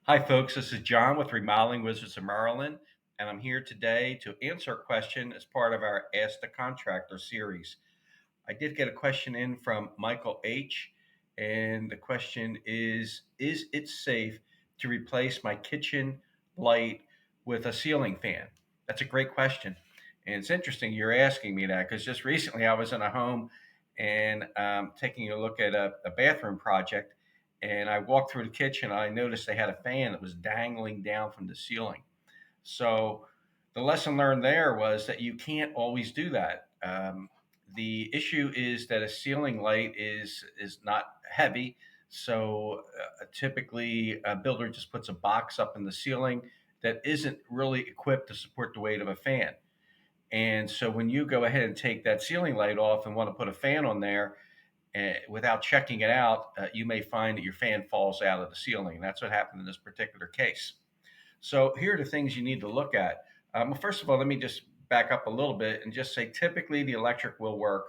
Hi, folks. This is John with Remodeling Wizards of Maryland, and I'm here today to answer a question as part of our Ask the Contractor series. I did get a question in from Michael H., and the question is it safe to replace my kitchen light with a ceiling fan? That's a great question. And it's interesting you're asking me that because just recently I was in a home and taking a look at a bathroom project. And I walked through the kitchen and I noticed they had a fan that was dangling down from the ceiling. So the lesson learned there was that you can't always do that. The issue is that a ceiling light is not heavy, so typically a builder just puts a box up in the ceiling that isn't really equipped to support the weight of a fan. And so when you go ahead and take that ceiling light off and want to put a fan on there, without checking it out, you may find that your fan falls out of the ceiling. That's what happened in this particular case. So here are the things you need to look at. Well, first of all, let me just back up a little bit and just say typically the electric will work.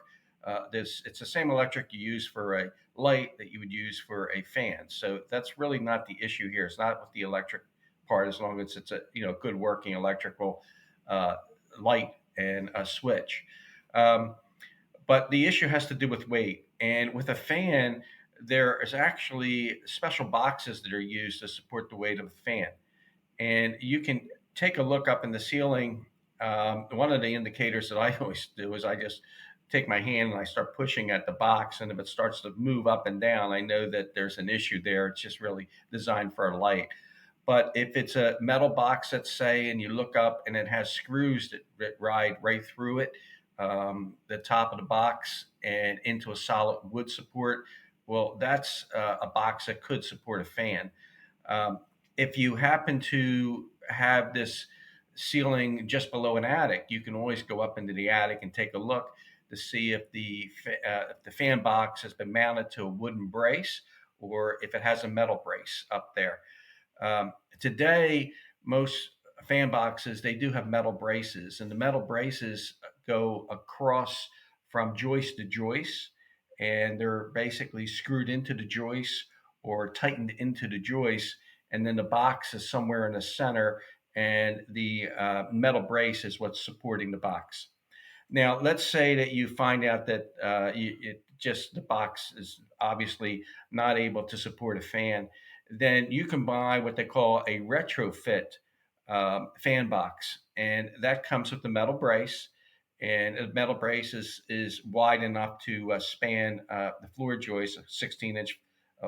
It's the same electric you use for a light that you would use for a fan. So that's really not the issue here. It's not with the electric part as long as it's a good working electrical uh, light and a switch. Um, but the issue has to do with weight. And with a fan, there is actually special boxes that are used to support the weight of the fan, and you can take a look up in the ceiling. One of the indicators that I always do is I just take my hand and I start pushing at the box, and if it starts to move up and down, I know that there's an issue there. It's just really designed for a light. But if it's a metal box, let's say, and you look up and it has screws that ride right through it, the top of the box and into a solid wood support, well, that's a box that could support a fan. Um, if you happen to have this ceiling just below an attic, you can always go up into the attic and take a look to see if the fan box has been mounted to a wooden brace or if it has a metal brace up there. Today, most fan boxes they do have metal braces, and the metal braces go across from joist to joist, and they're basically screwed into the joist or tightened into the joist, and then the box is somewhere in the center, and the metal brace is what's supporting the box. Now, let's say that you find out that the box is obviously not able to support a fan. Then you can buy what they call a retrofit fan box, and that comes with the metal brace. And the metal brace is wide enough to span the floor joist, a 16-inch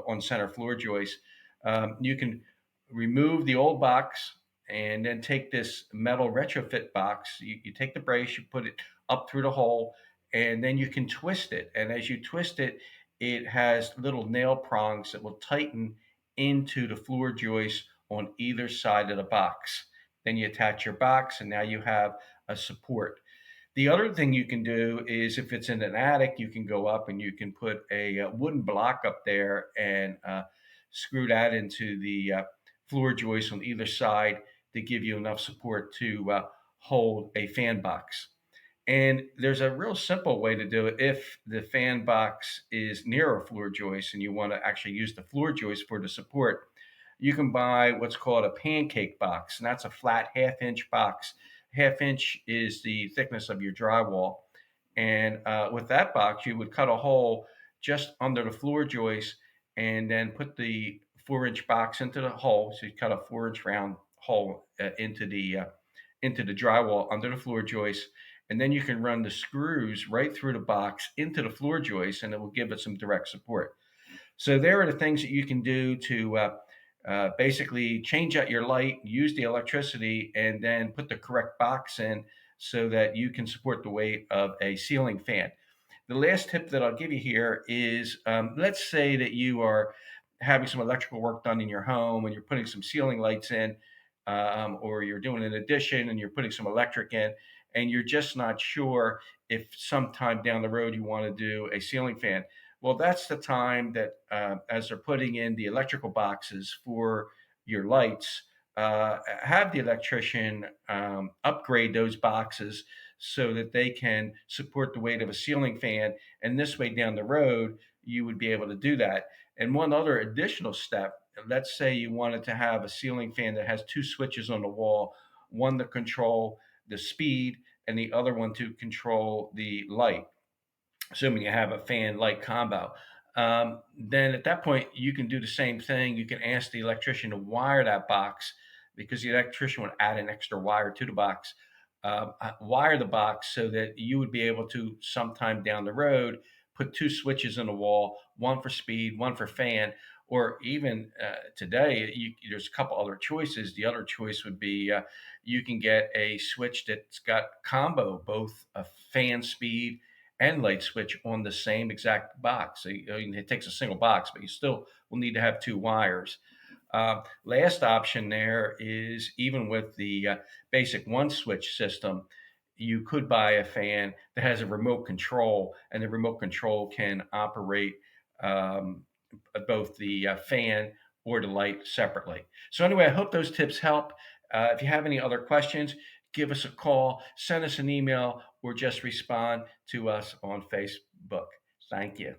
on center floor joist. You can remove the old box and then take this metal retrofit box. You take the brace, you put it up through the hole, and then you can twist it. And as you twist it, it has little nail prongs that will tighten into the floor joist on either side of the box. Then you attach your box, and now you have a support. The other thing you can do is if it's in an attic, you can go up and you can put a wooden block up there and screw that into the floor joist on either side to give you enough support to hold a fan box. And there's a real simple way to do it if the fan box is near a floor joist and you want to actually use the floor joist for the support. You can buy what's called a pancake box, and that's a flat half-inch box. Half inch is the thickness of your drywall. And with that box, you would cut a hole just under the floor joist and then put the 4-inch box into the hole. So you cut a 4-inch round hole into the drywall under the floor joist, and then you can run the screws right through the box into the floor joist, and it will give it some direct support. So there are the things that you can do to basically change out your light, use the electricity, and then put the correct box in so that you can support the weight of a ceiling fan. The last tip that I'll give you here is let's say that you are having some electrical work done in your home and you're putting some ceiling lights in, or you're doing an addition and you're putting some electric in, and you're just not sure if sometime down the road you want to do a ceiling fan. Well, that's the time that as they're putting in the electrical boxes for your lights, have the electrician upgrade those boxes so that they can support the weight of a ceiling fan. And this way down the road, you would be able to do that. And one other additional step let's say you wanted to have a ceiling fan that has two switches on the wall, one to control the speed and the other one to control the light, assuming you have a fan light combo. Then at that point, you can do the same thing. You can ask the electrician to wire that box because the electrician would add an extra wire to the box. Wire the box so that you would be able to sometime down the road put two switches in the wall, one for speed, one for fan, or even today there's a couple other choices. The other choice would be you can get a switch that's got combo, both a fan speed and light switch on the same exact box. So it takes a single box, but you still will need to have two wires. Last option there is even with the basic one switch system, you could buy a fan that has a remote control, and the remote control can operate um, both the fan or the light separately. So, anyway, I hope those tips help. If you have any other questions, give us a call, send us an email, or just respond to us on Facebook. Thank you.